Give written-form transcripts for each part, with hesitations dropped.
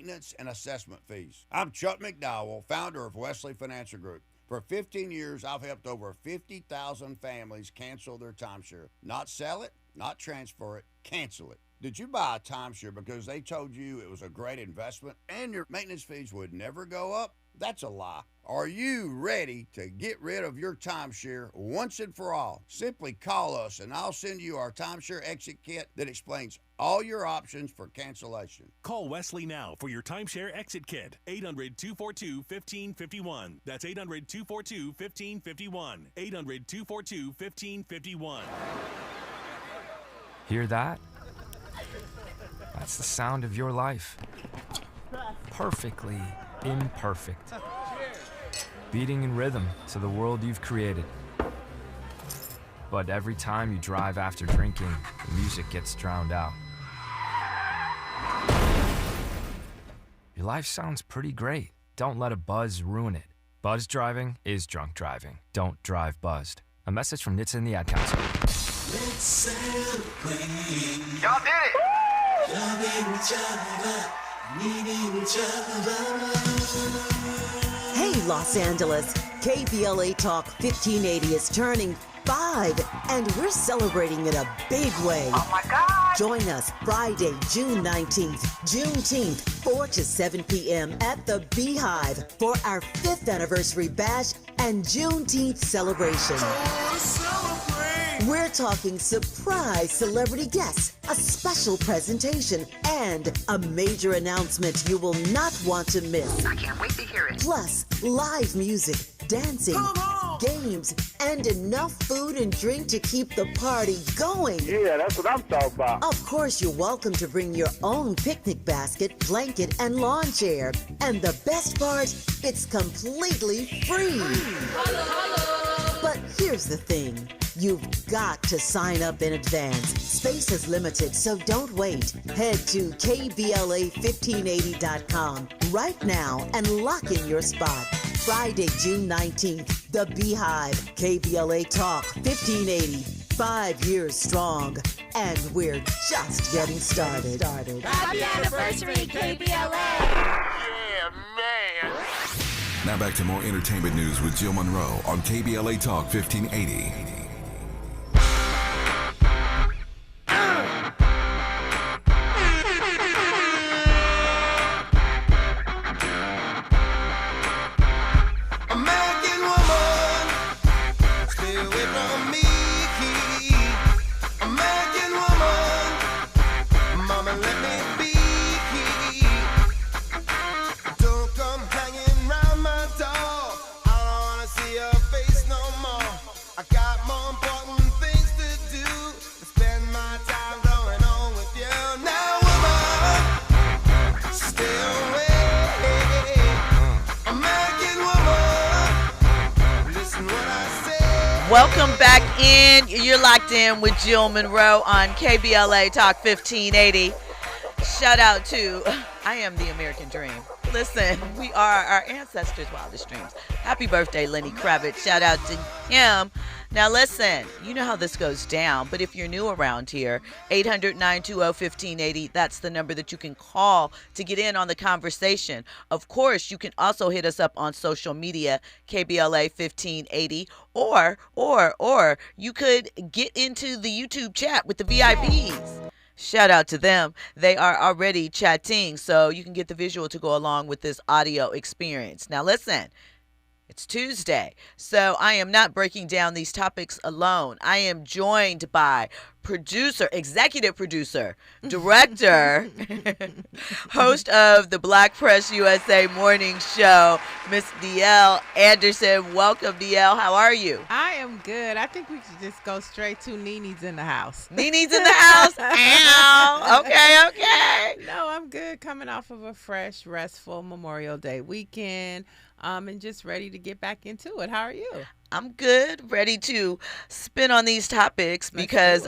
maintenance and assessment fees. I'm Chuck McDowell, founder of Wesley Financial Group. For 15 years, I've helped over 50,000 families cancel their timeshare. Not sell it, not transfer it, cancel it. Did you buy a timeshare because they told you it was a great investment and your maintenance fees would never go up? That's a lie. Are you ready to get rid of your timeshare once and for all? Simply call us and I'll send you our timeshare exit kit that explains all your options for cancellation. Call Wesley now for your timeshare exit kit. 800-242-1551. That's 800-242-1551. 800-242-1551. Hear that? That's the sound of your life. Perfectly imperfect. Beating in rhythm to the world you've created. But every time you drive after drinking, the music gets drowned out. Your life sounds pretty great. Don't let a buzz ruin it. Buzz driving is drunk driving. Don't drive buzzed. A message from NHTSA and the Ad Council. Let's celebrate. Y'all did it! Loving each other, needing each other. Hey, Los Angeles. KBLA Talk 1580 is turning 5, and we're celebrating in a big way. Oh my God! Join us Friday, June 19th, Juneteenth, 4 to 7 p.m. at the Beehive for our 5th anniversary bash and Juneteenth celebration. We're talking surprise celebrity guests, a special presentation, and a major announcement you will not want to miss. I can't wait to hear it. Plus, live music, dancing, games, and enough food and drink to keep the party going. Yeah, that's what I'm talking about. Of course, you're welcome to bring your own picnic basket, blanket, and lawn chair. And the best part, it's completely free. But here's the thing. You've got to sign up in advance. Space is limited, so don't wait. Head to KBLA1580.com right now and lock in your spot. Friday, June 19th, The Beehive, KBLA Talk 1580. 5 years strong, and we're just getting started. Happy anniversary, KBLA! Yeah, man! Now back to more entertainment news with Jill Munroe on KBLA Talk 1580. Welcome back in. You're locked in with Jill Munroe on KBLA Talk 1580. Shout out to I Am the American Dream. Listen, we are our ancestors' wildest dreams. Happy birthday, Lenny Kravitz. Shout out to him. Now listen, you know how this goes down, but if you're new around here, 800-920-1580, that's the number that you can call to get in on the conversation. Of course, you can also hit us up on social media, KBLA 1580, or you could get into the YouTube chat with the VIPs. Shout out to them. They are already chatting, so you can get the visual to go along with this audio experience. Now listen. It's Tuesday, so I am not breaking down these topics alone. I am joined by producer, executive producer, director, host of the Black Press USA morning show, Miss DL Anderson. Welcome, DL. How are you? I am good. I think we should just go straight to Nene's in the house. Nene's in the house? Ow. Okay. No, I'm good. Coming off of a fresh, restful Memorial Day weekend. And just ready to get back into it. How are you? I'm good, ready to spin on these topics because,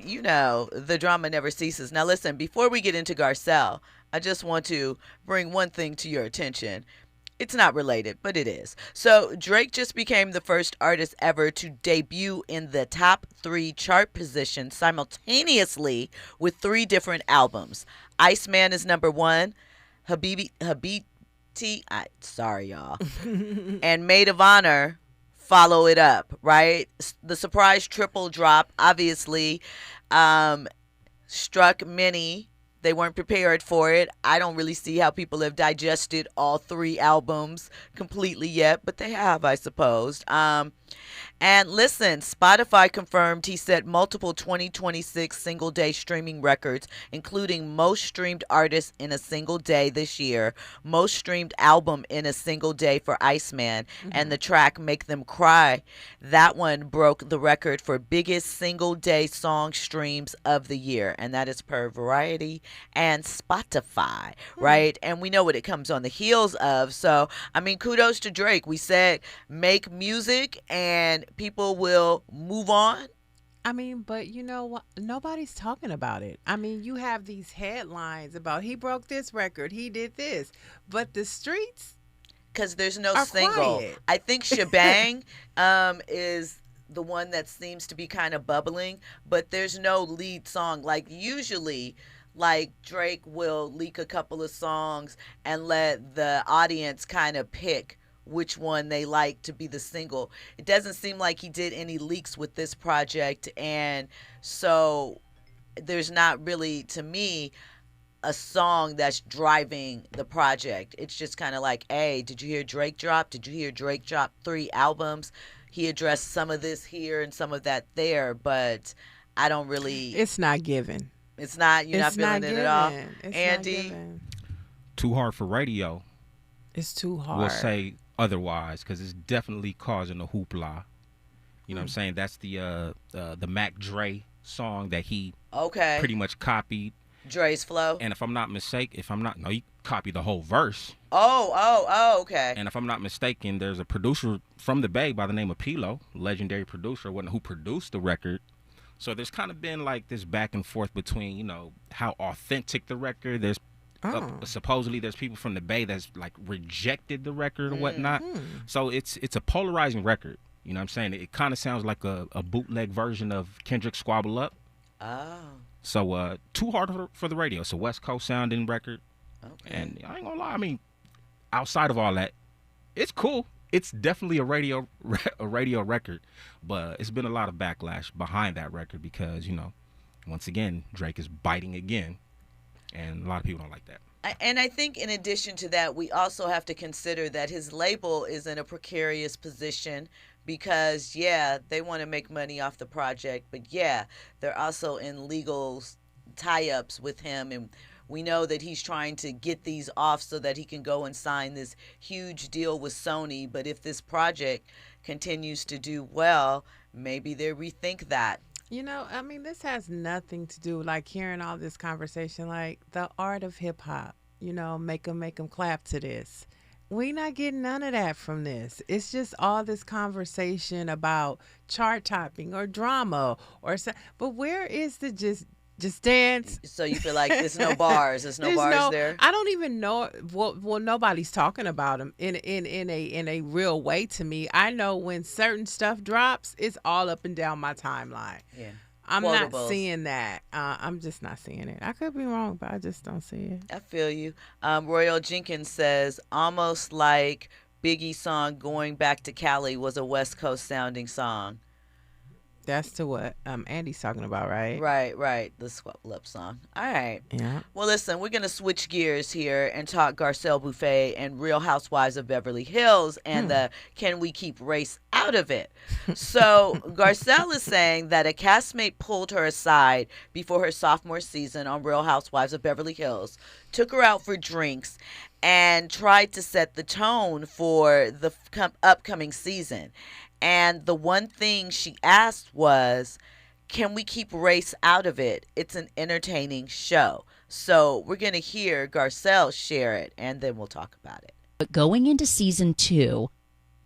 you know, the drama never ceases. Now, listen, before we get into Garcelle, I just want to bring one thing to your attention. It's not related, but it is. So Drake just became the first artist ever to debut in the top 3 chart positions simultaneously with 3 different albums. Iceman is number 1. Habibti, sorry y'all, and Maid of Honor follow it up, right? The surprise triple drop obviously struck many. They weren't prepared for it. I don't really see how people have digested all 3 albums completely yet, but they have, I suppose. And listen, Spotify confirmed he set multiple 2026 single-day streaming records, including most streamed artist in a single day this year, most streamed album in a single day for Iceman, and the track Make Them Cry. That one broke the record for biggest single-day song streams of the year, and that is per Variety and Spotify, right? And we know what it comes on the heels of. So, I mean, kudos to Drake. We said make music and people will move on. I mean, but you know what? Nobody's talking about it. I mean, you have these headlines about he broke this record, he did this, but the streets, because there's no are single. quiet. I think Shebang is the one that seems to be kind of bubbling, but there's no lead song. Like usually, like Drake will leak a couple of songs and let the audience kind of pick which one they like to be the single. It doesn't seem like he did any leaks with this project, and so there's not really, to me, a song that's driving the project. It's just kind of like, hey, did you hear Drake drop? Did you hear Drake drop 3 albums? He addressed some of this here and some of that there, but I don't really. It's not given. It's not. You're not feeling it at all, It's Andy. not given. Too hard for radio. It's too hard. We'll say otherwise, because it's definitely causing a hoopla. You know what I'm saying? That's the Mac Dre song that he pretty much copied. Dre's flow. And if I'm not mistaken, no, he copied the whole verse. Oh, okay. And if I'm not mistaken, there's a producer from the Bay by the name of Pilo, legendary producer, who produced the record. So there's kind of been like this back and forth between, you know, how authentic the record. There's supposedly there's people from the Bay that's like rejected the record or whatnot. So it's a polarizing record. You know what I'm saying? It kind of sounds like a bootleg version of Kendrick's Squabble Up. Oh. So too hard for the radio. It's a West Coast sounding record. Okay. And I ain't gonna lie, I mean, outside of all that, it's cool. It's definitely a radio record, but it's been a lot of backlash behind that record because, you know, once again, Drake is biting again, and a lot of people don't like that. And I think in addition to that, we also have to consider that his label is in a precarious position because, yeah, they want to make money off the project, but, yeah, they're also in legal tie-ups with him, and we know that he's trying to get these off so that he can go and sign this huge deal with Sony. But if this project continues to do well, maybe they rethink that. You know, I mean, this has nothing to do, like hearing all this conversation, like the art of hip hop, you know, make them clap to this. We not getting none of that from this. It's just all this conversation about chart topping or drama but where is the just dance? So you feel like there's no bars. There's no bars there. I don't even know. Well, nobody's talking about them in a real way to me. I know when certain stuff drops, it's all up and down my timeline. Yeah, I'm not seeing that. I'm just not seeing it. I could be wrong, but I just don't see it. I feel you. Royal Jenkins says almost like Biggie's song "Going Back to Cali" was a West Coast sounding song. That's to what Andy's talking about, right? Right. The Squabble Up song. All right. Yeah. Well, listen, we're going to switch gears here and talk Garcelle Beauvais and Real Housewives of Beverly Hills and the Can We Keep Race Out of It? So Garcelle is saying that a castmate pulled her aside before her sophomore season on Real Housewives of Beverly Hills, took her out for drinks, and tried to set the tone for the upcoming season. And the one thing she asked was, can we keep race out of it? It's an entertaining show. So we're going to hear Garcelle share it, and then we'll talk about it. But going into season 2,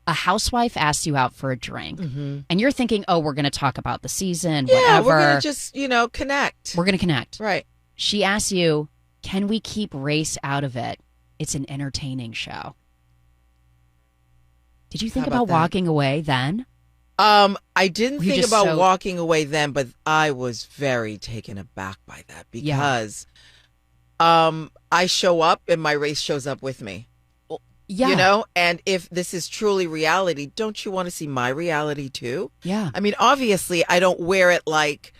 a housewife asks you out for a drink, and you're thinking, oh, we're going to talk about the season, whatever. We're going to just, connect. We're going to connect. Right. She asks you, can we keep race out of it? It's an entertaining show. Did you think about walking away then? I didn't think about walking away then, but I was very taken aback by that because I show up and my race shows up with me. Yeah. You know, and if this is truly reality, don't you want to see my reality too? Yeah. I mean, obviously, I don't wear it like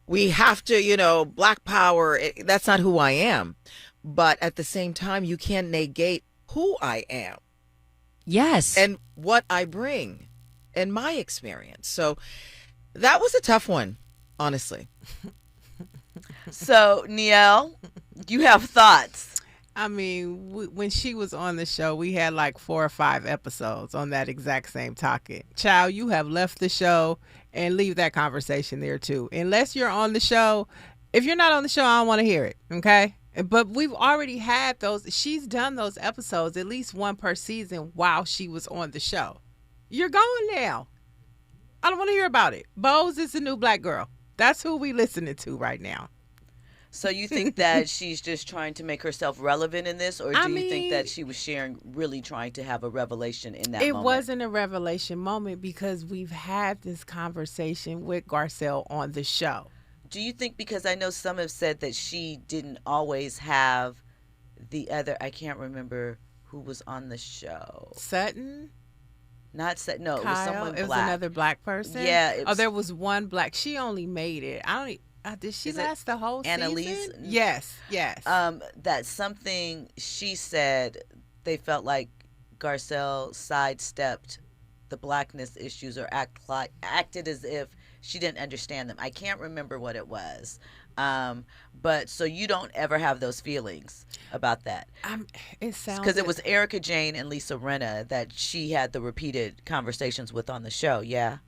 we have to, you know, Black Power. That's not who I am. But at the same time, you can't negate who I am. Yes. And what I bring and my experience. So that was a tough one, honestly. So, Nielle, you have thoughts. I mean, when she was on the show, we had like 4 or 5 episodes on that exact same topic. Child, you have left the show, and leave that conversation there too. Unless you're on the show. If you're not on the show, I don't want to hear it, okay? But we've already had those. She's done those episodes, at least one per season, while she was on the show. You're gone now. I don't want to hear about it. Bose is the new black girl. That's who we listening to right now. So you think that she's just trying to make herself relevant in this, or do you think that she was really trying to have a revelation in that moment? It wasn't a revelation moment because we've had this conversation with Garcelle on the show. Do you think, because I know some have said that she didn't always have the other, I can't remember who was on the show. Sutton? Not Sutton, no, Kyle? it was someone black. It was another black person? Yeah. There was one black. She only made it. Did she last the whole Annalise? season? Yes. That something she said, they felt like Garcelle sidestepped the blackness issues or acted as if she didn't understand them. I can't remember what it was. But so you don't ever have those feelings about that? It sounds because it was Erica Jane and Lisa Rinna that she had the repeated conversations with on the show. Yeah.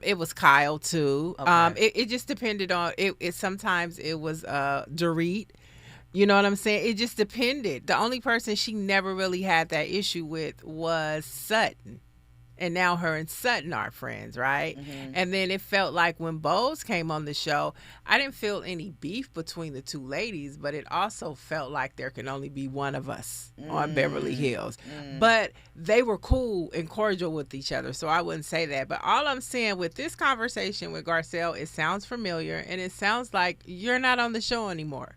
It was Kyle too. Okay. It just depended on it. Sometimes it was Dorit. You know what I'm saying? It just depended. The only person she never really had that issue with was Sutton. And now her and Sutton are friends, right? Mm-hmm. And then it felt like when Bose came on the show, I didn't feel any beef between the two ladies, but it also felt like there can only be one of us on Beverly Hills. But they were cool and cordial with each other, so I wouldn't say that. But all I'm saying with this conversation with Garcelle, it sounds familiar, and it sounds like you're not on the show anymore.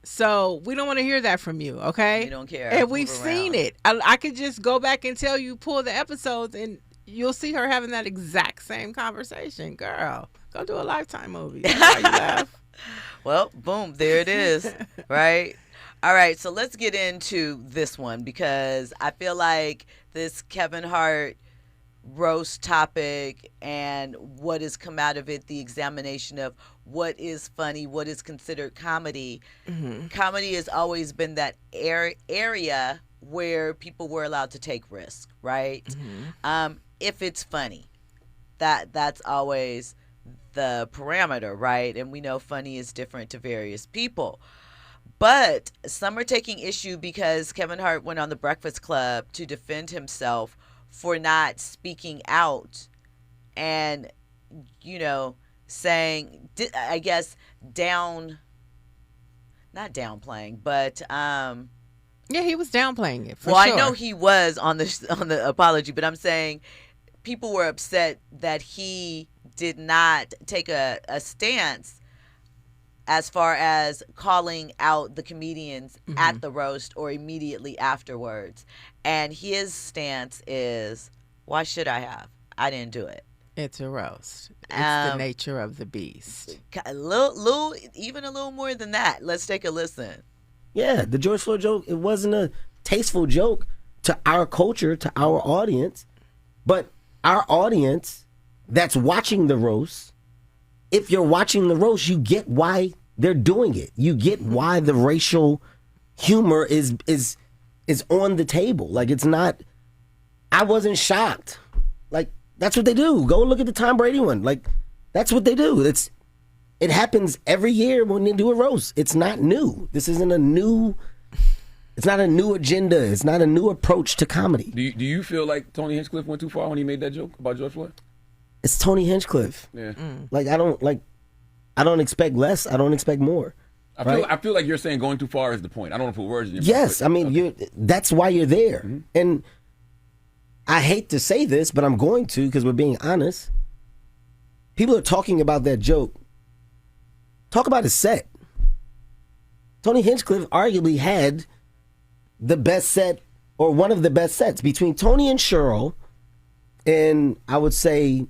So we don't want to hear that from you, okay? You don't care. And we've seen it. I could just go back and tell you, pull the episodes, and you'll see her having that exact same conversation. Girl, go do a Lifetime movie. That's why you laugh. Well, boom, there it is, right? All right, so let's get into this one because I feel like this Kevin Hart roast topic and what has come out of it, the examination of what is funny, what is considered comedy. Mm-hmm. Comedy has always been that area where people were allowed to take risks, right? Mm-hmm. If it's funny, that's always the parameter, right? And we know funny is different to various people. But some are taking issue because Kevin Hart went on The Breakfast Club to defend himself for not speaking out and, saying, I guess, not downplaying, but yeah, he was downplaying it. Well, sure. I know he was on the apology, but I'm saying people were upset that he did not take a stance as far as calling out the comedians at the roast or immediately afterwards. And his stance is, why should I have? I didn't do it. It's a roast. It's the nature of the beast. Even a little more than that. Let's take a listen. Yeah, the George Floyd joke, it wasn't a tasteful joke to our culture, to our audience. But our audience that's watching the roast, if you're watching the roast, you get why they're doing it. You get why the racial humor is on the table. Like, it's not, I wasn't shocked. Like, that's what they do. Go look at the Tom Brady one. Like, that's what they do. It happens every year when they do a roast. It's not new. This isn't it's not a new agenda. It's not a new approach to comedy. Do you feel like Tony Hinchcliffe went too far when he made that joke about George Floyd? It's Tony Hinchcliffe. Yeah. Like, I don't expect less. I don't expect more. I feel like you're saying going too far is the point. I don't want to put words in your mouth. Yes, I mean, that's why you're there. Mm-hmm. And I hate to say this, but I'm going to because we're being honest. People are talking about that joke. Talk about his set. Tony Hinchcliffe arguably had the best set, or one of the best sets, between Tony and Cheryl, and I would say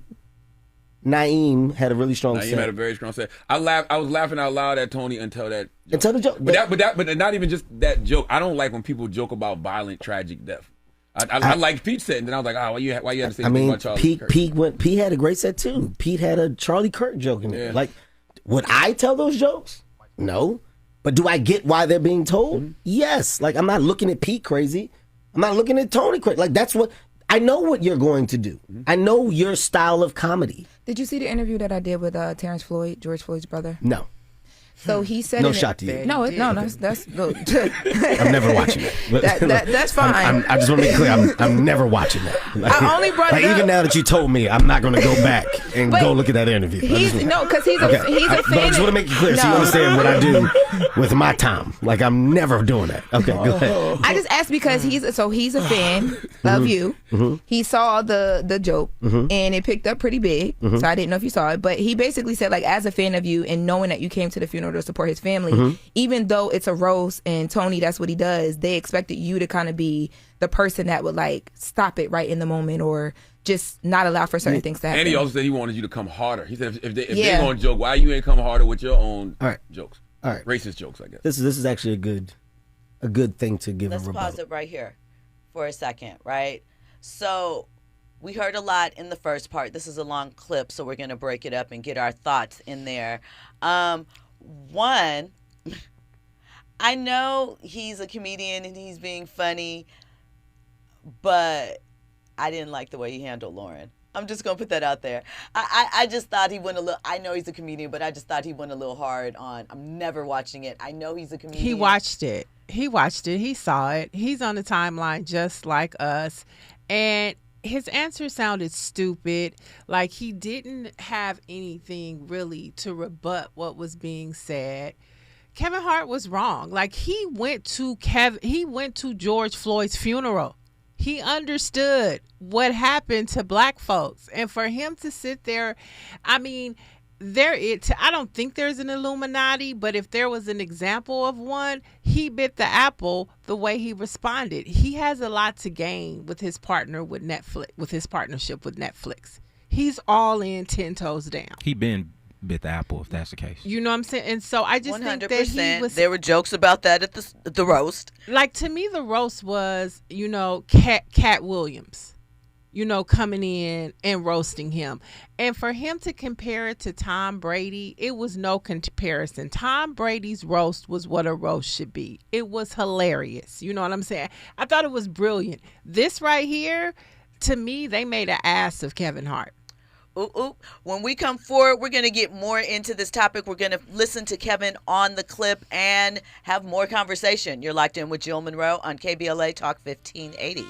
Naeem had a really strong set. Naeem had a very strong set. I was laughing out loud at Tony until that joke. Until the joke. But not even just that joke. I don't like when people joke about violent, tragic death. I like Pete's set, and then I was like, why you had to say anything about Charlie Kirk? Pete had a great set too. Pete had a Charlie Kirk joke in there. Like, would I tell those jokes? No. But do I get why they're being told? Mm-hmm. Yes. Like, I'm not looking at Pete crazy. I'm not looking at Tony crazy. Like, that's what I know what you're going to do. Mm-hmm. I know your style of comedy. Did you see the interview that I did with Terrence Floyd, George Floyd's brother? No. So he said no shot to you. No, that's good. I'm never watching it. That's fine. I just want to be clear. I'm never watching that. Like, I only brought it up. Even now that you told me, I'm not going to go back and go look at that interview. Because he's a fan. But I just want to make it clear so you understand what I do with my time. Like, I'm never doing that. Okay, go ahead. I just asked because he's a fan of you. Mm-hmm. He saw the joke and it picked up pretty big. Mm-hmm. So I didn't know if you saw it, but he basically said, like, as a fan of you and knowing that you came to the funeral to support his family, even though it's a roast and Tony, that's what he does, they expected you to kind of be the person that would, like, stop it right in the moment or just not allow for certain things to happen. And he also said he wanted you to come harder. He said if they're going to joke, why you ain't come harder with your own jokes? All right. Racist jokes, I guess. This is actually a good thing to give Let's a rebuttal. pause it right here for a second, right? So we heard a lot in the first part. This is a long clip, so we're going to break it up and get our thoughts in there. One, I know he's a comedian and he's being funny, but I didn't like the way he handled Lauren. I'm just going to put that out there. I just thought he went a little, I know he's a comedian, but I just thought he went a little hard on, I'm never watching it. I know he's a comedian. He watched it. He saw it. He's on the timeline just like us. And his answer sounded stupid. Like, he didn't have anything really to rebut what was being said. Kevin Hart was wrong. Like, he went to George Floyd's funeral. He understood what happened to black folks. And for him to sit there, I mean, I don't think there's an Illuminati, but if there was an example of one, he bit the apple the way he responded. He has a lot to gain with his partnership with Netflix. He's all in 10 toes down. He been bit the apple, if that's the case. You know what I'm saying? And so I just 100%. think that he was. There were jokes about that at the roast. Like, to me, the roast was, Cat Williams, coming in and roasting him. And for him to compare it to Tom Brady, it was no comparison. Tom Brady's roast was what a roast should be. It was hilarious. You know what I'm saying? I thought it was brilliant. This right here, to me, they made an ass of Kevin Hart. When we come forward, we're going to get more into this topic. We're going to listen to Kevin on the clip and have more conversation. You're locked in with Jill Munroe on KBLA Talk 1580.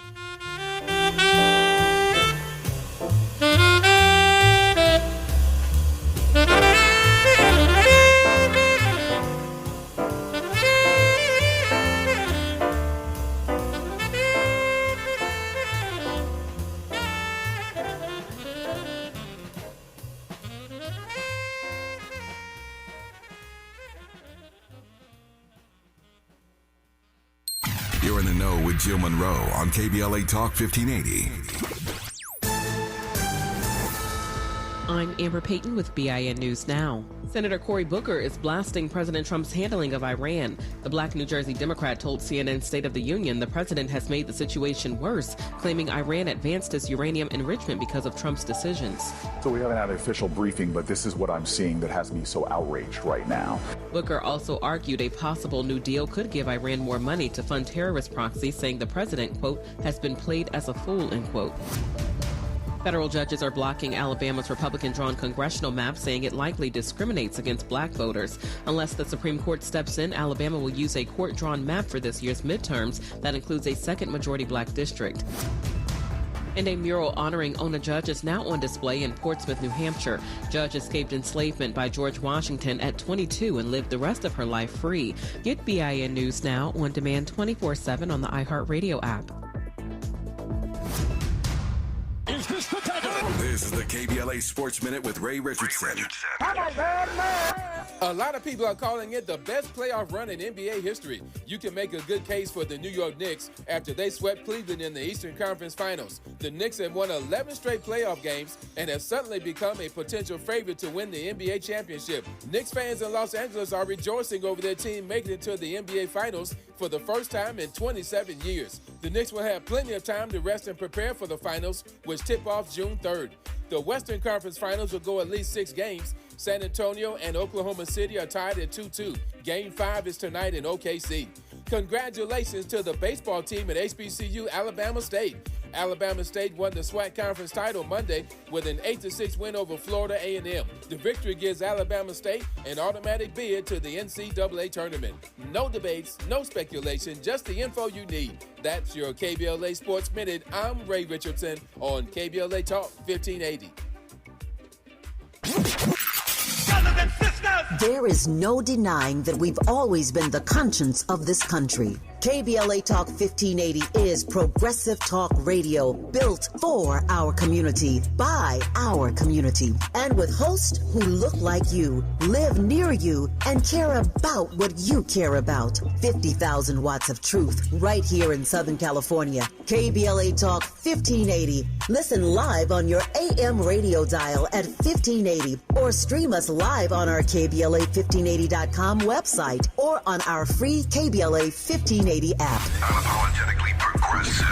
You're in the know with Jill Munroe on KBLA Talk 1580. I'm Amber Payton with BIN News Now. Senator Cory Booker is blasting President Trump's handling of Iran. The black New Jersey Democrat told CNN State of the Union the president has made the situation worse, claiming Iran advanced its uranium enrichment because of Trump's decisions. So we haven't had an official briefing, but this is what I'm seeing that has me so outraged right now. Booker also argued a possible new deal could give Iran more money to fund terrorist proxies, saying the president, quote, has been played as a fool, end quote. Federal judges are blocking Alabama's Republican-drawn congressional map, saying it likely discriminates against black voters. Unless the Supreme Court steps in, Alabama will use a court-drawn map for this year's midterms that includes a second majority black district. And a mural honoring Ona Judge is now on display in Portsmouth, New Hampshire. Judge escaped enslavement by George Washington at 22 and lived the rest of her life free. Get BIN News Now on demand 24/7 on the iHeartRadio app. Is this the dagger? This is the KBLA Sports Minute with Ray Richardson. A lot of people are calling it the best playoff run in NBA history. You can make a good case for the New York Knicks after they swept Cleveland in the Eastern Conference Finals. The Knicks have won 11 straight playoff games and have suddenly become a potential favorite to win the NBA championship. Knicks fans in Los Angeles are rejoicing over their team making it to the NBA Finals for the first time in 27 years. The Knicks will have plenty of time to rest and prepare for the finals, which tip off June 3rd. The Western Conference Finals will go at least 6 games. San Antonio and Oklahoma City are tied at 2-2. Game 5 is tonight in OKC. Congratulations to the baseball team at HBCU Alabama State. Alabama State won the SWAC Conference title Monday with an 8-6 win over Florida A&M. The victory gives Alabama State an automatic bid to the NCAA tournament. No debates, no speculation, just the info you need. That's your KBLA Sports Minute. I'm Ray Richardson on KBLA Talk 1580. There is no denying that we've always been the conscience of this country. KBLA Talk 1580 is progressive talk radio built for our community, by our community, and with hosts who look like you, live near you, and care about what you care about. 50,000 watts of truth right here in Southern California. KBLA Talk 1580. Listen live on your AM radio dial at 1580 or stream us live on our KBLA1580.com website or on our free KBLA 1580 app. Unapologetically progressive.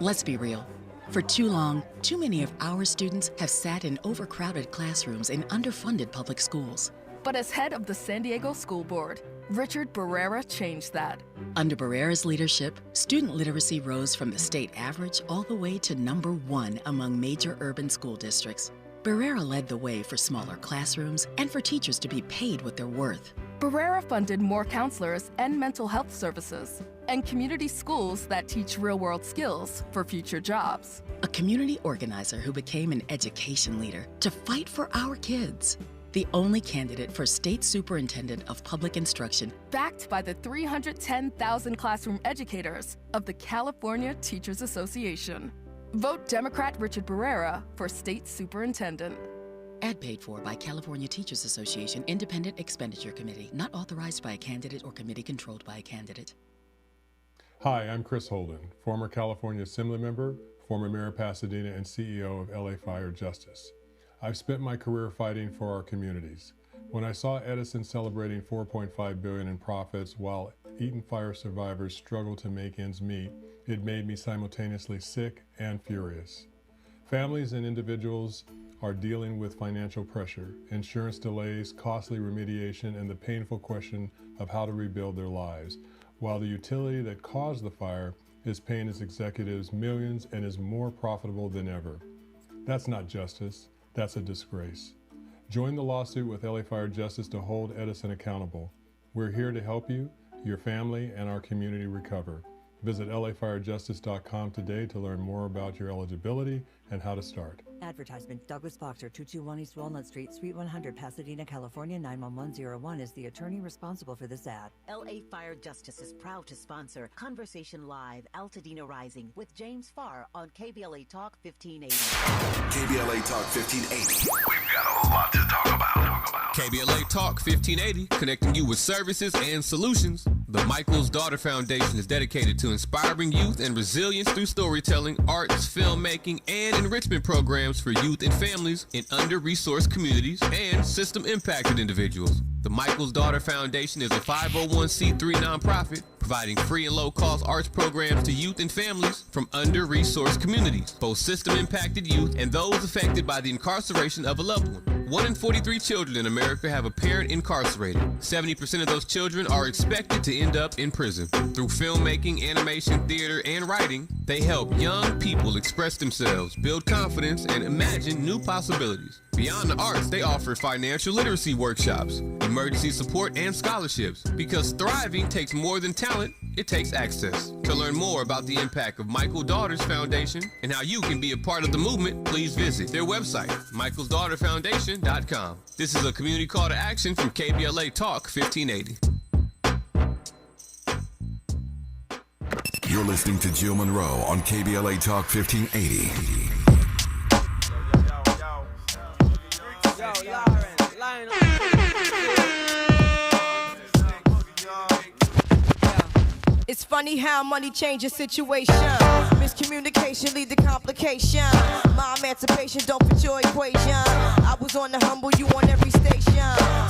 Let's be real. For too long, too many of our students have sat in overcrowded classrooms in underfunded public schools. But as head of the San Diego School Board, Richard Barrera changed that. Under Barrera's leadership, student literacy rose from the state average all the way to #1 among major urban school districts. Barrera led the way for smaller classrooms and for teachers to be paid what they're worth. Barrera funded more counselors and mental health services, and community schools that teach real-world skills for future jobs. A community organizer who became an education leader to fight for our kids. The only candidate for State Superintendent of Public Instruction. Backed by the 310,000 classroom educators of the California Teachers Association. Vote Democrat Richard Barrera for State Superintendent. Ad paid for by California Teachers Association Independent Expenditure Committee, not authorized by a candidate or committee controlled by a candidate. Hi, I'm Chris Holden, former California Assembly member, former Mayor of Pasadena, and CEO of LA Fire Justice. I've spent my career fighting for our communities. When I saw Edison celebrating $4.5 billion in profits while Eaton Fire survivors struggle to make ends meet, it made me simultaneously sick and furious. Families and individuals are dealing with financial pressure, insurance delays, costly remediation, and the painful question of how to rebuild their lives, while the utility that caused the fire is paying its executives millions and is more profitable than ever. That's not justice, that's a disgrace. Join the lawsuit with LA Fire Justice to hold Edison accountable. We're here to help you, your family, and our community recover. Visit lafirejustice.com today to learn more about your eligibility and how to start. Advertisement. Douglas Boxer, 221 East Walnut Street, Suite 100, Pasadena, California, 91101 is the attorney responsible for this ad. LA Fire Justice is proud to sponsor Conversation Live, Altadena Rising with James Farr on KBLA Talk 1580. KBLA Talk 1580. We've got a lot to talk about. KBLA Talk 1580, connecting you with services and solutions. The Michael's Daughter Foundation is dedicated to inspiring youth and resilience through storytelling, arts, filmmaking, and enrichment programs for youth and families in under-resourced communities and system-impacted individuals. The Michael's Daughter Foundation is a 501c3 nonprofit providing free and low-cost arts programs to youth and families from under-resourced communities, both system-impacted youth and those affected by the incarceration of a loved one. 1 in 43 children in America have a parent incarcerated. 70% of those children are expected to end up in prison. Through filmmaking, animation, theater, and writing, they help young people express themselves, build confidence, and imagine new possibilities. Beyond the arts, they offer financial literacy workshops, emergency support, and scholarships. Because thriving takes more than talent, it takes access. To learn more about the impact of Michael Daughters Foundation and how you can be a part of the movement, please visit their website, michaelsdaughterfoundation.com. This is a community call to action from KBLA Talk 1580. You're listening to Jill Munroe on KBLA Talk 1580. It's funny how money changes situation. Miscommunication lead to complication. My emancipation don't fit your equation. I was on the humble, you on every station.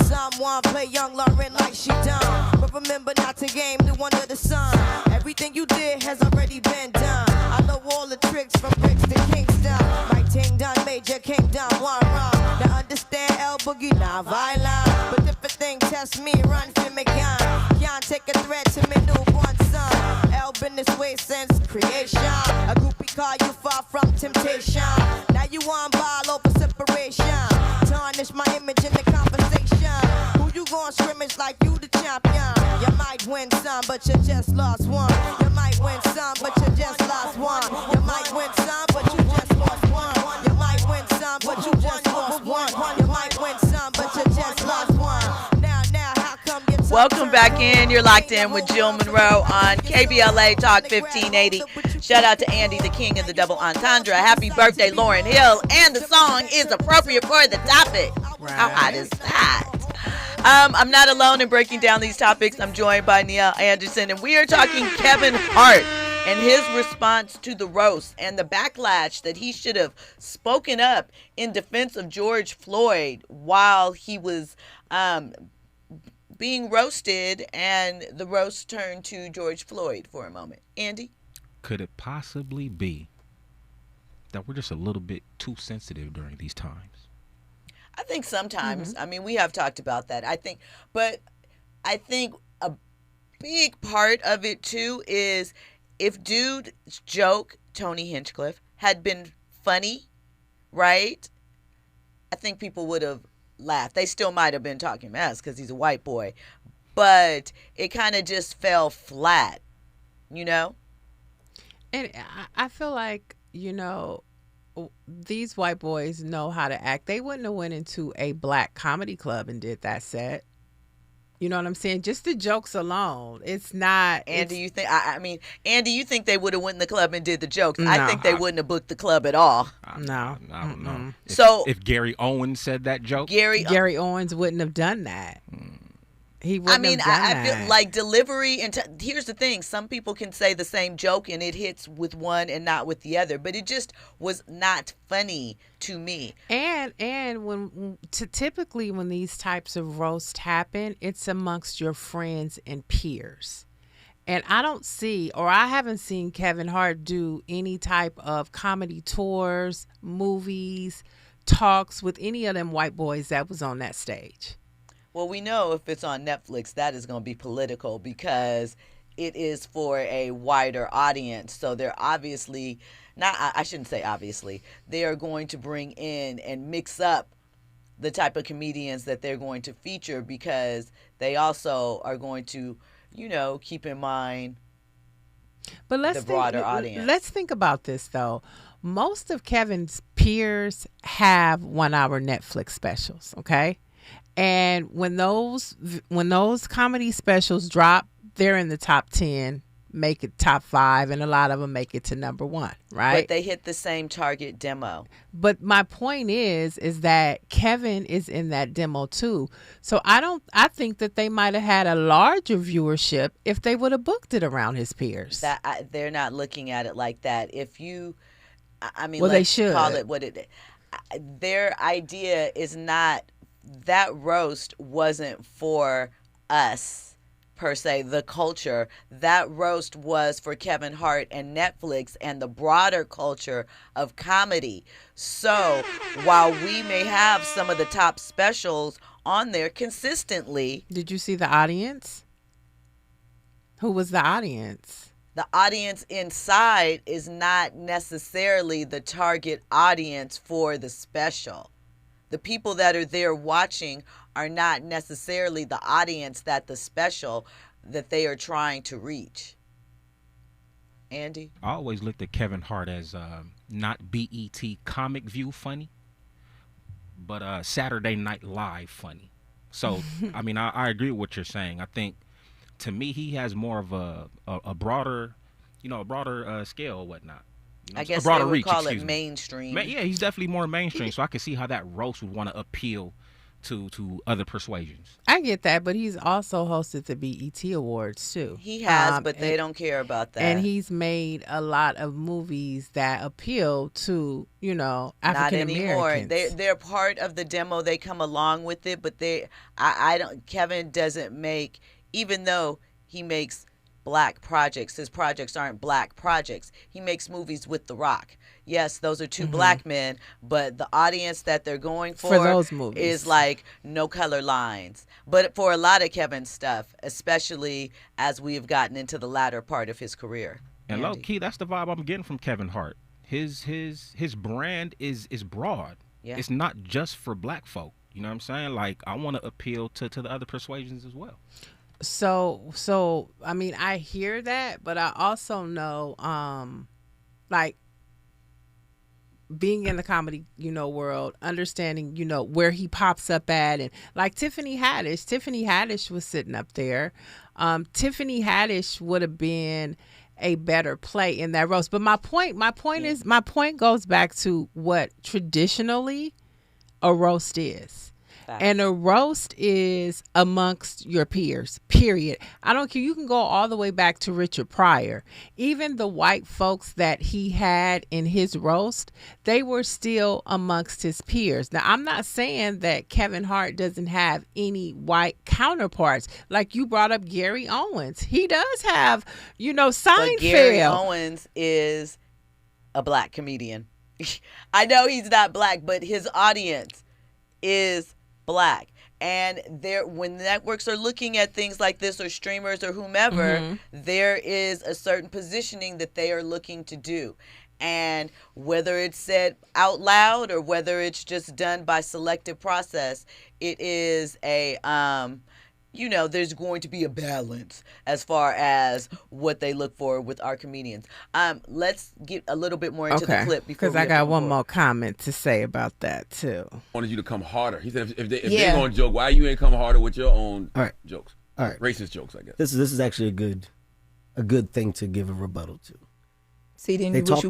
Someone play young Lauren like she done. But remember not to game the one under the sun. Everything you did has already been done. I know all the tricks from bricks to Kingston. My ting done major, came down one wrong. Now understand L Boogie, not violent. But if a thing test me, run for me gun. Can't take a threat to me newborn son. L been this way since creation. A groupie call you far from temptation. Now you on ball over separation. Tarnish my image in the conversation. Who you gon' scrimmage like you the champion? You might win some, but you just lost one. You might win some, but you just lost one. You might win some, but you just lost one. You might win some, but you just lost one. You might win some, but you just lost one. Now, how come you Welcome back in. You're locked in with Jill Munroe on KBLA Talk 1580. Shout out to Andy, the king of the double entendre. Happy birthday, Lauryn Hill. And the song is appropriate for the topic. How hot is that? I'm not alone in breaking down these topics. I'm joined by Nia Anderson, and we are talking Kevin Hart and his response to the roast and the backlash that he should have spoken up in defense of George Floyd while he was being roasted, and the roast turned to George Floyd for a moment. Andy? Could it possibly be that we're just a little bit too sensitive during these times? I think sometimes. I mean, we have talked about that. I think a big part of it too is if dude's joke, Tony Hinchcliffe, had been funny, right? I think people would have laughed. They still might have been talking mess because he's a white boy, but it kind of just fell flat, you know? And I feel like, you know, these white boys know how to act. They wouldn't have went into a black comedy club and did that set. You know what I'm saying? Just the jokes alone. It's not. Andy, you think? I mean, Andy, you think they would have went in the club and did the jokes? No, I think they wouldn't have booked the club at all. No, I don't know. If Gary Owens said that joke, Gary Owens wouldn't have done that. He wouldn't have done I that. feel like delivery and here's the thing: some people can say the same joke and it hits with one and not with the other, but it just was not funny to me. And typically when these types of roasts happen, it's amongst your friends and peers. And I don't see, or I haven't seen Kevin Hart do any type of comedy tours, movies, talks with any of them white boys that was on that stage. Well, we know if it's on Netflix, that is going to be political because it is for a wider audience. So they're obviously, I shouldn't say obviously, they are going to bring in and mix up the type of comedians that they're going to feature because they also are going to, you know, keep in mind the broader audience. Let's think about this, though. Most of Kevin's peers have 1 hour Netflix specials, okay? And when those comedy specials drop, they're in the top 10, make it top 5, and a lot of them make it to number 1, right? But they hit the same target demo. But my point is that Kevin is in that demo too. So I think that they might have had a larger viewership if they would have booked it around his peers. They're not looking at it like that. If you, I mean, well, let's they should call it what it. Their idea is not. That roast wasn't for us, per se, the culture. That roast was for Kevin Hart and Netflix and the broader culture of comedy. So while we may have some of the top specials on there consistently. Did you see the audience? Who was the audience? The audience inside is not necessarily the target audience for the special. The people that are there watching are not necessarily the audience that the special that they are trying to reach. Andy? I always looked at Kevin Hart as not BET Comic View funny, but Saturday Night Live funny. So, I mean, I agree with what you're saying. I think, to me, he has more of a broader a broader scale or whatnot. I guess a broader they would reach, call it excuse me. mainstream. Yeah, he's definitely more mainstream. So I can see how that roast would want to appeal to other persuasions. I get that, but he's also hosted the BET Awards too. He has, but they don't care about that. And he's made a lot of movies that appeal to, African Americans. Not anymore. They're part of the demo. They come along with it, but I don't. Kevin doesn't make, even though he makes black projects. His projects aren't black projects. He makes movies with The Rock. Yes, those are 2 black men, but the audience that they're going for those movies is like no color lines. But for a lot of Kevin's stuff, especially as we have gotten into the latter part of his career. And low key, that's the vibe I'm getting from Kevin Hart. His brand is broad. Yeah. It's not just for black folk. You know what I'm saying? Like, I want to appeal to the other persuasions as well. So I mean, I hear that, but I also know, like, being in the comedy, world, understanding, where he pops up at, and like Tiffany Haddish was sitting up there. Tiffany Haddish would have been a better play in that roast. But my point goes back to what traditionally a roast is. And a roast is amongst your peers, period. I don't care. You can go all the way back to Richard Pryor. Even the white folks that he had in his roast, they were still amongst his peers. Now, I'm not saying that Kevin Hart doesn't have any white counterparts. Like you brought up Gary Owens. He does have, Seinfeld. But Gary Owens is a black comedian. I know he's not black, but his audience is black. And when networks are looking at things like this, or streamers or whomever, there is a certain positioning that they are looking to do. And whether it's said out loud or whether it's just done by selective process, it is a there's going to be a balance as far as what they look for with our comedians. Let's get a little bit more into the clip, because I got one more comment to say about that too. I wanted you to come harder. He said, if they're going to joke, why you ain't come harder with your own jokes? All right, racist jokes, I guess. This is actually a good thing to give a rebuttal to. See, then They talked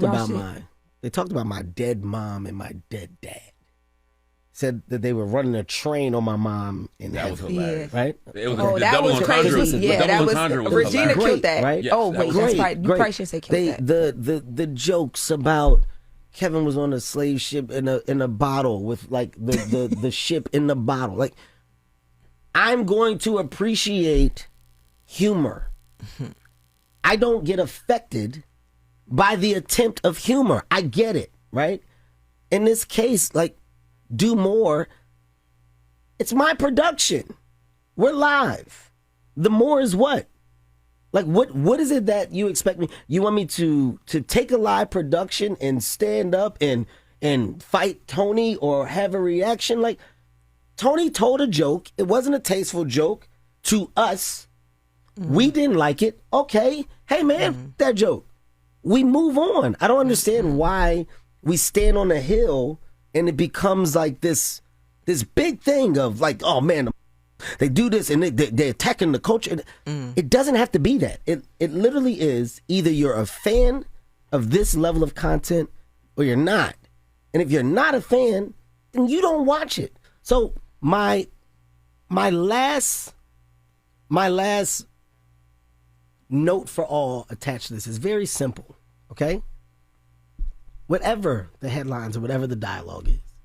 about my dead mom and my dead dad. Said that they were running a train on my mom in that heaven, was hilarious. right? It was that was crazy. Yeah, that was Regina great, killed that. Right? Yes, wait, that's right. You probably should say killed that. The jokes about Kevin was on a slave ship in a bottle with like the ship in the bottle. Like, I'm going to appreciate humor. I don't get affected by the attempt of humor. I get it, right? In this case, like, do more. It's my production. We're live. The more is what? Like, what is it that you expect me? You want me to take a live production and stand up and fight Tony or have a reaction? Like, Tony told a joke. It wasn't a tasteful joke to us. We didn't like it. Okay. Hey, man, that joke. We move on. I don't understand why we stand on a hill and it becomes like this big thing of like, oh man, they do this and they're attacking the culture. It doesn't have to be that. It literally is either you're a fan of this level of content or you're not. And if you're not a fan, then you don't watch it. So my last note for all attached to this is very simple, okay? Whatever the headlines or whatever the dialogue is,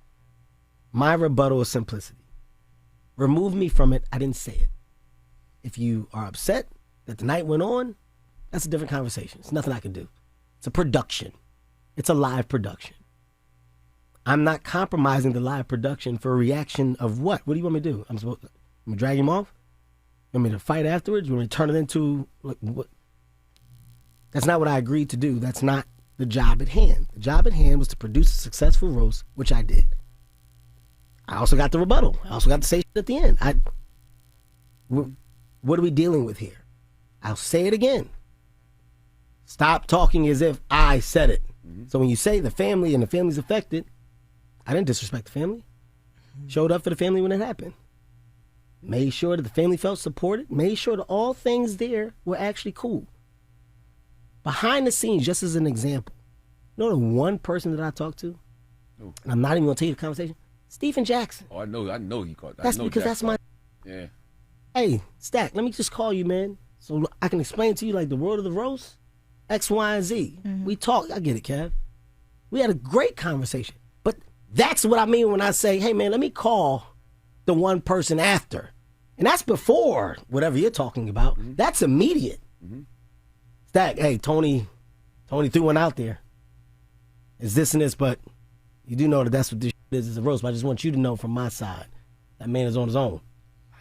my rebuttal is simplicity. Remove me from it. I didn't say it. If you are upset that the night went on, that's a different conversation. It's nothing I can do. It's a production. It's a live production. I'm not compromising the live production for a reaction of what? What do you want me to do? I'm going to drag him off? You want me to fight afterwards? You want me to turn it into like what? That's not what I agreed to do. That's not the job at hand. The job at hand was to produce a successful roast, which I did. I also got the rebuttal. I also got to say shit at the end. What are we dealing with here? I'll say it again. Stop talking as if I said it. So when you say the family and the family's affected, I didn't disrespect the family. Showed up for the family when it happened. Made sure that the family felt supported. Made sure that all things there were actually cool. behind the scenes, just as an example, you know the one person that I talked to, and I'm not even gonna tell you the conversation, Stephen Jackson. Oh, I know he caught that. That's because that's my. Yeah. Hey, Stack, let me just call you, man, so I can explain to you like the world of the roast, X, Y, and Z. We talked. I get it, Kev. We had a great conversation, but that's what I mean when I say, hey, man, let me call the one person after, and that's before whatever you're talking about. That's immediate. Stack, hey, Tony threw one out there. It's this and this, but you do know that that's what this is a roast. But I just want you to know from my side, that man is on his own.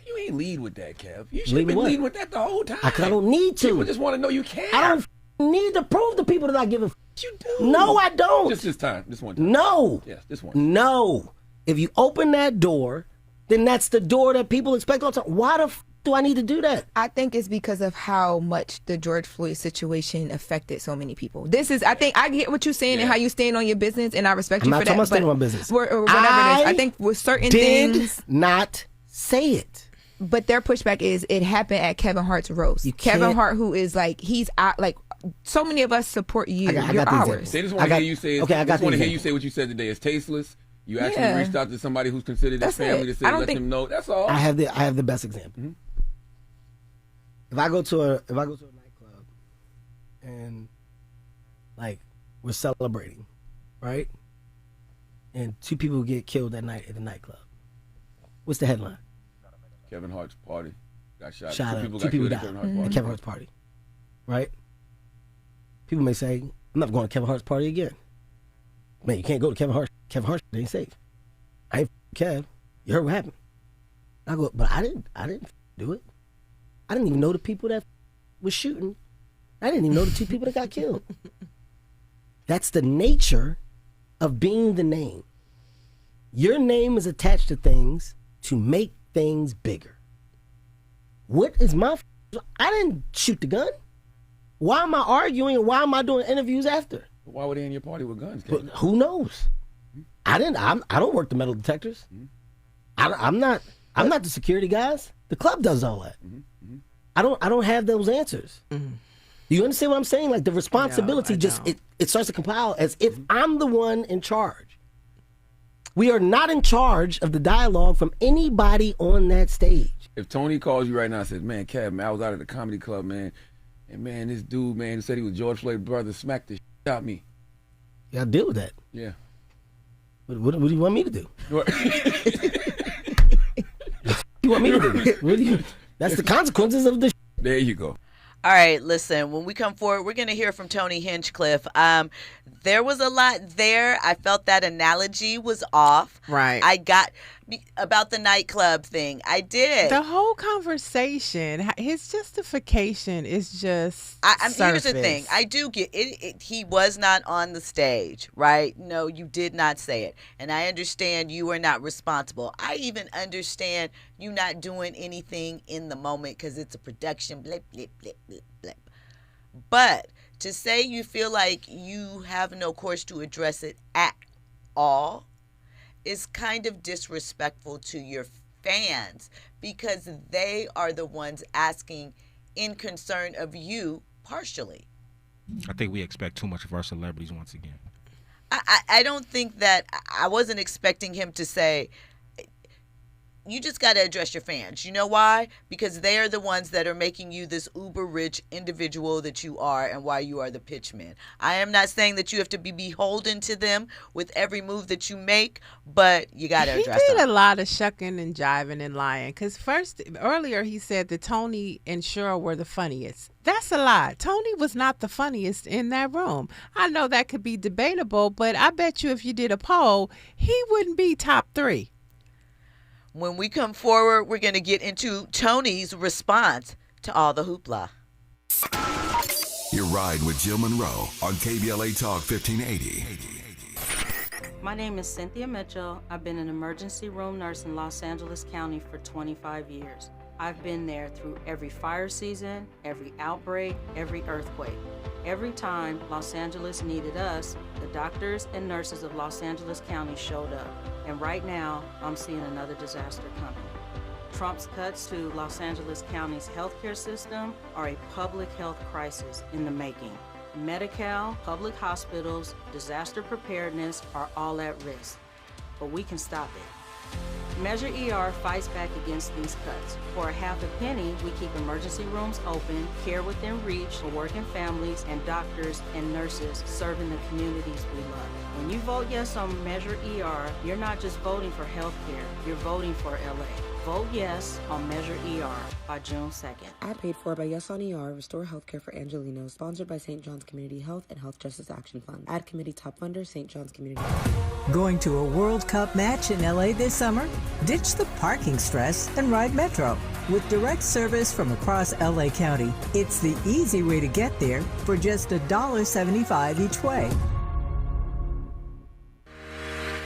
You ain't lead with that, Kev. You should have been leading with that the whole time. I don't need to. People just want to know you care. I don't need to prove to people that I give a. You do. No, I don't. Just this time. This one time. No. Yes, this one. No. If you open that door, then that's the door that people expect all the time. Why the do I need to do that? I think it's because of how much the George Floyd situation affected so many people. I think I get what you're saying and how you stand on your business, and I respect you for that. I'm not standing on my business. Or whatever it is. I think with certain things. Not say it. But their pushback is it happened at Kevin Hart's roast. Kevin Hart, who is like, he's out, like, so many of us support you. You're ours. They just want to hear you say. Okay, I just want to hear you say what you said today. It's tasteless. You actually reached out to somebody who's considered his family to say, let them know. That's all. I have the best example. If I go to a nightclub and like we're celebrating, right? And 2 people get killed that night at the nightclub. What's the headline? Kevin Hart's party got shot. Shot Two up. people Two got people killed died at Kevin Hart's party. Right? People may say, I'm not going to Kevin Hart's party again. Man, you can't go to Kevin Hart. Kevin Hart ain't safe. I ain't Kev. You heard what happened. I go, but I didn't do it. I didn't even know the people that was shooting. I didn't even know the 2 people that got killed. That's the nature of being the name. Your name is attached to things to make things bigger. What is my... I didn't shoot the gun. Why am I arguing and why am I doing interviews after? Why were they in your party with guns? But who knows? I don't work the metal detectors. I'm not the security guys. The club does all that. I don't have those answers. Do you understand what I'm saying? Like the responsibility it starts to compile as if I'm the one in charge. We are not in charge of the dialogue from anybody on that stage. If Tony calls you right now and says, man, Kev, man, I was out at the comedy club, man, and man, this dude, man, who said he was George Floyd's brother, smacked the shit out of me. Yeah, I deal with that. Yeah. What do you want me to do? What you want me to do? That's the consequences of the. There you go. All right, listen, when we come forward, we're going to hear from Tony Hinchcliffe. There was a lot there. I felt that analogy was off. Right. I got about the nightclub thing. I did. The whole conversation, his justification is just here's the thing. I do get it. He was not on the stage, right? No, you did not say it. And I understand you are not responsible. I even understand you not doing anything in the moment because it's a production, blip, blip, blip, blip, blip. But to say you feel like you have no course to address it at all is kind of disrespectful to your fans because they are the ones asking in concern of you partially. I think we expect too much of our celebrities once again. I don't think that I wasn't expecting him to say, you just got to address your fans. You know why? Because they are the ones that are making you this uber rich individual that you are and why you are the pitchman. I am not saying that you have to be beholden to them with every move that you make, but you got to address them. He did a lot of shucking and jiving and lying because earlier he said that Tony and Cheryl were the funniest. That's a lie. Tony was not the funniest in that room. I know that could be debatable, but I bet you if you did a poll, he wouldn't be top 3. When we come forward, we're going to get into Tony's response to all the hoopla. Your ride with Jill Munroe on KBLA Talk 1580. My name is Cynthia Mitchell. I've been an emergency room nurse in Los Angeles County for 25 years. I've been there through every fire season, every outbreak, every earthquake. Every time Los Angeles needed us, the doctors and nurses of Los Angeles County showed up. And right now, I'm seeing another disaster coming. Trump's cuts to Los Angeles County's healthcare system are a public health crisis in the making. Medi-Cal, public hospitals, disaster preparedness are all at risk, but we can stop it. Measure ER fights back against these cuts. For a half a penny, we keep emergency rooms open, care within reach for working families, and doctors and nurses serving the communities we love. When you vote yes on Measure ER, you're not just voting for health care, you're voting for LA. Vote yes on Measure ER by June 2nd. Ad paid for by Yes on ER, Restore Healthcare for Angelenos, sponsored by St. John's Community Health and Health Justice Action Fund. Ad committee top funder, St. John's Community Health. Going to a World Cup match in LA this summer? Ditch the parking stress and ride Metro. With direct service from across LA County, it's the easy way to get there for just $1.75 each way.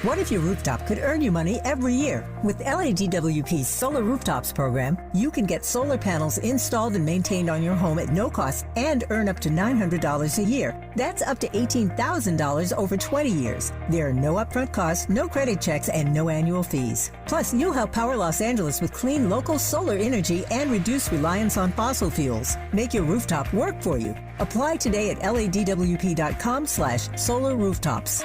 What if your rooftop could earn you money every year? With LADWP's Solar Rooftops program, you can get solar panels installed and maintained on your home at no cost and earn up to $900 a year. That's up to $18,000 over 20 years. There are no upfront costs, no credit checks, and no annual fees. Plus, you'll help power Los Angeles with clean local solar energy and reduce reliance on fossil fuels. Make your rooftop work for you. Apply today at ladwp.com/solar rooftops.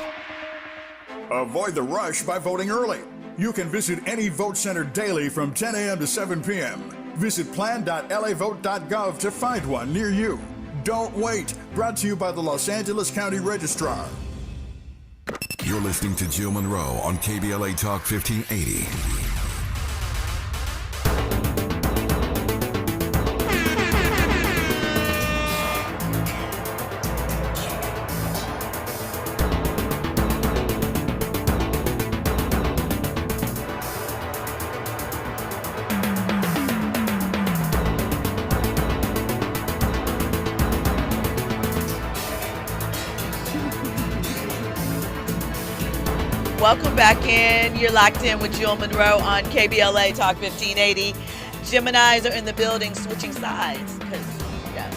Avoid the rush by voting early. You can visit any vote center daily from 10 a.m. to 7 p.m. Visit plan.lavote.gov to find one near you. Don't wait. Brought to you by the Los Angeles County Registrar. You're listening to Jill Munroe on KBLA Talk 1580. Welcome back in. You're locked in with Jill Munroe on KBLA Talk 1580. Geminis are in the building switching sides because, yeah,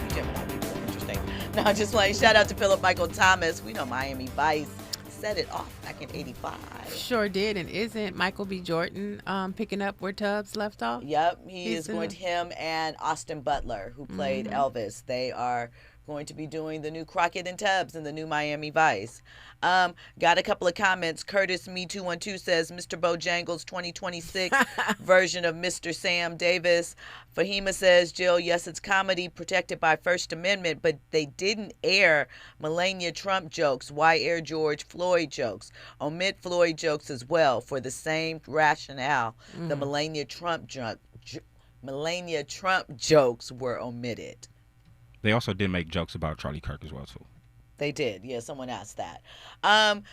Gemini people are interesting. No, just like shout out to Philip Michael Thomas. We know Miami Vice set it off back in 85. Sure did. And isn't Michael B. Jordan picking up where Tubbs left off? Yep. He is going to him and Austin Butler, who played Elvis. They are going to be doing the new Crockett and Tubbs in the new Miami Vice. Got a couple of comments. Curtis Me212 says Mr. Bojangles 2026 version of Mr. Sam Davis. Fahima says, Jill, yes, it's comedy protected by First Amendment, but they didn't air Melania Trump jokes. Why air George Floyd jokes? Omit Floyd jokes as well for the same rationale. The Melania Trump jokes were omitted. They also did make jokes about Charlie Kirk as well, too. They did. Yeah, someone asked that.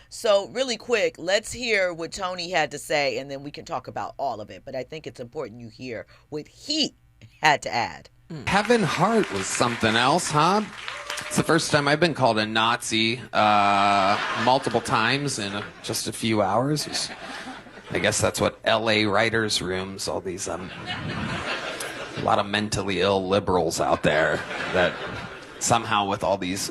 So really quick, let's hear what Tony had to say, and then we can talk about all of it. But I think it's important you hear what he had to add. Kevin Hart was something else, huh? It's the first time I've been called a Nazi multiple times in just a few hours. I guess that's what L.A. writers' rooms, all these... a lot of mentally ill liberals out there that somehow with all these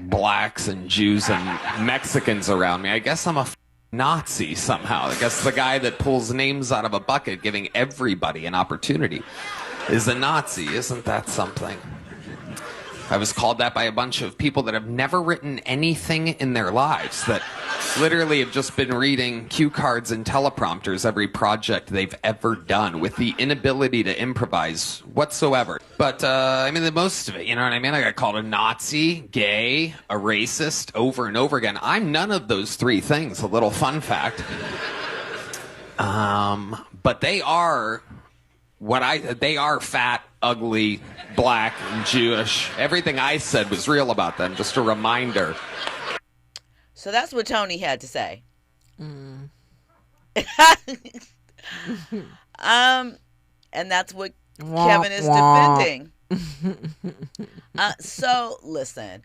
blacks and Jews and Mexicans around me, I guess I'm a Nazi somehow. I guess the guy that pulls names out of a bucket giving everybody an opportunity is a Nazi. Isn't that something? I was called that by a bunch of people that have never written anything in their lives, that literally have just been reading cue cards and teleprompters every project they've ever done with the inability to improvise whatsoever. But, I mean, the most of it, you know what I mean? I got called a Nazi, gay, a racist over and over again. I'm none of those three things, a little fun fact. But they are they are fat, ugly, black, and Jewish. Everything I said was real about them, just a reminder. So that's what Tony had to say. And that's what Kevin is defending. So listen,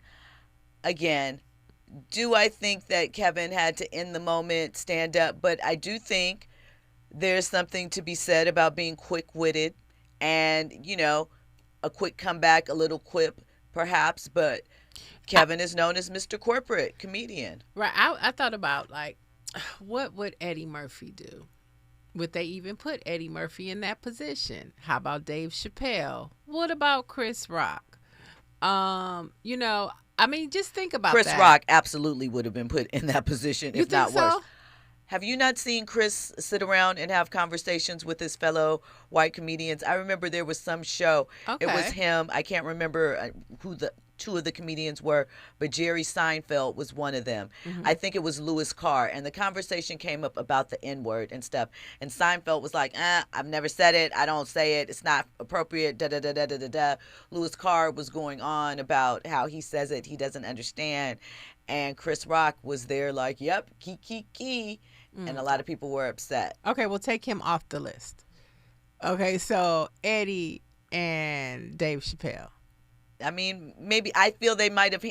again, do I think that Kevin had to in the moment stand up? But I do think there's something to be said about being quick-witted and, you know, a quick comeback, a little quip perhaps, but Kevin is known as Mr. Corporate Comedian. Right. I thought about, like, what would Eddie Murphy do? Would they even put Eddie Murphy in that position? How about Dave Chappelle? What about Chris Rock? You know, I mean, just think about Chris that. Rock absolutely would have been put in that position, You if not think worse. so? Have you not seen Chris sit around and have conversations with his fellow white comedians? I remember there was some show. It was Okay. him. I can't remember who the two of the comedians were, but Jerry Seinfeld was one of them. Mhm. I think it was Louis Carr, and the conversation came up about the N-word and stuff. And Seinfeld was like, I've never said it. I don't say it. It's not appropriate. Da da da da da da da. Louis Carr was going on about how he says it. He doesn't understand. And Chris Rock was there like, yep, key. And a lot of people were upset. Okay, we'll take him off the list. Okay, so Eddie and Dave Chappelle. I mean, maybe I feel they might have.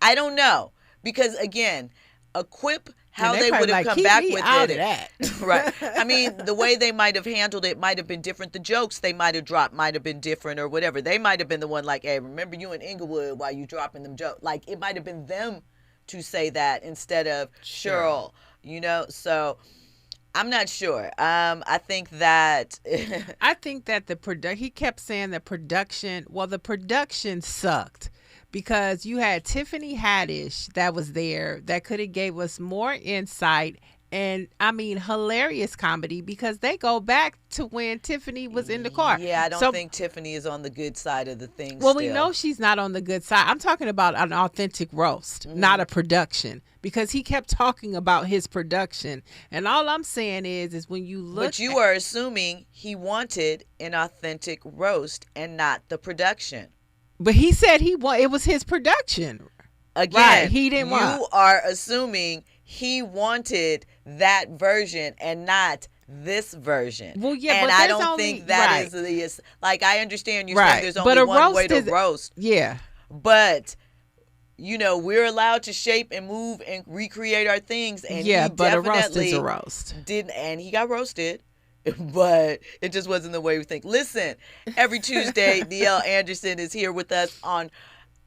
I don't know, because again, a quip how And they probably would have like, come "Keep back me with out it. of that." Right. I mean, the way they might have handled it might have been different. The jokes they might have dropped might have been different or whatever. They might have been the one like, hey, remember you in Inglewood while you dropping them jokes. Like, it might have been them to say that instead of Cheryl, you know? So I'm not sure. I think that he kept saying the production. Well, the production sucked because you had Tiffany Haddish that was there that could have gave us more insight and, I mean, hilarious comedy because they go back to when Tiffany was in the car. Yeah, I don't think Tiffany is on the good side of the thing. Well, still. we know she's not on the good side. I'm talking about an authentic roast, not a production, because he kept talking about his production. And all I'm saying is when you look But you are assuming he wanted an authentic roast and not the production. But he said it was his production. Again, Right, he didn't want. You are assuming he wanted that version and not this version. Well, yeah, and but I there's don't only- think that right. is the like. I understand you're Right, saying there's but only a one way roast to is- roast. Yeah. But you know, we're allowed to shape and move and recreate our things. And Yeah, he but a roast is definitely a roast. Didn't, and he got roasted. But it just wasn't the way we think. Listen, every Tuesday, DL Anderson is here with us on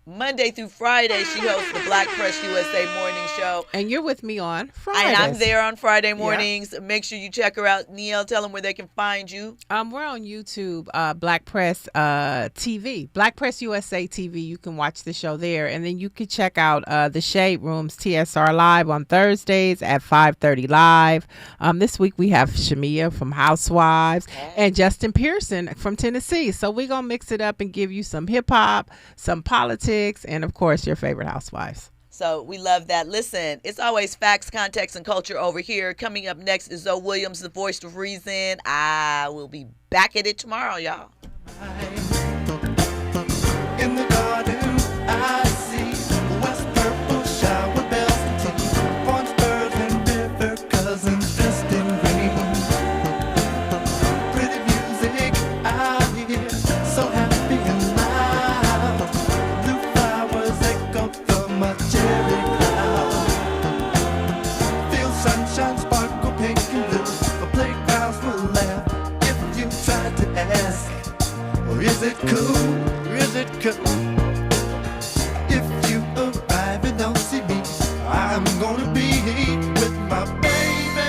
Monday through Friday. She hosts the Black Press USA morning show. And you're with me on Fridays. And I'm there on Friday mornings. Make sure you check her out. Neil, tell them where they can find you. We're on YouTube, Black Press TV, Black Press USA TV. You can watch the show there, and then you can check out the Shade Rooms TSR Live on Thursdays at 5:30 live. This week we have Shamia from Housewives and Justin Pearson from Tennessee. So we're gonna mix it up and give you some hip hop, some politics, and of course your favorite housewives. So we love that. Listen, it's always facts, context, and culture over here. Coming up next is Zoe Williams, the voice of reason. I will be back at it tomorrow, y'all. In the garden, I see West purple shower bells, orange birds and river cousins dressed in green. Pretty music I hear, so happy and loud. Blue flowers echo from a cherry cloud. Feel sunshine sparkle pink and blue. The playgrounds will laugh if you try to ask. Or is it cool? Is it cool? If you arrive and don't see me, I'm gonna be with my baby.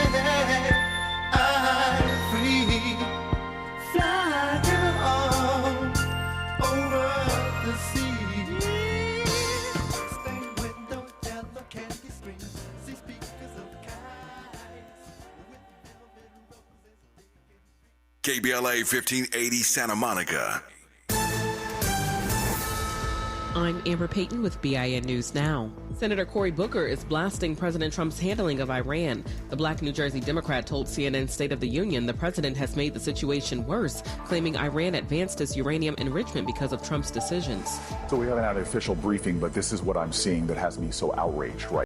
I'm free. Fly girl over the sea. Stained window, yellow candy screen. See speakers of kites. KBLA 1580 Santa Monica. I'm Amber Payton with BIN News Now. Senator Cory Booker is blasting President Trump's handling of Iran. The Black New Jersey Democrat told CNN State of the Union the president has made the situation worse, claiming Iran advanced its uranium enrichment because of Trump's decisions. So we haven't had an official briefing, but this is what I'm seeing that has me so outraged right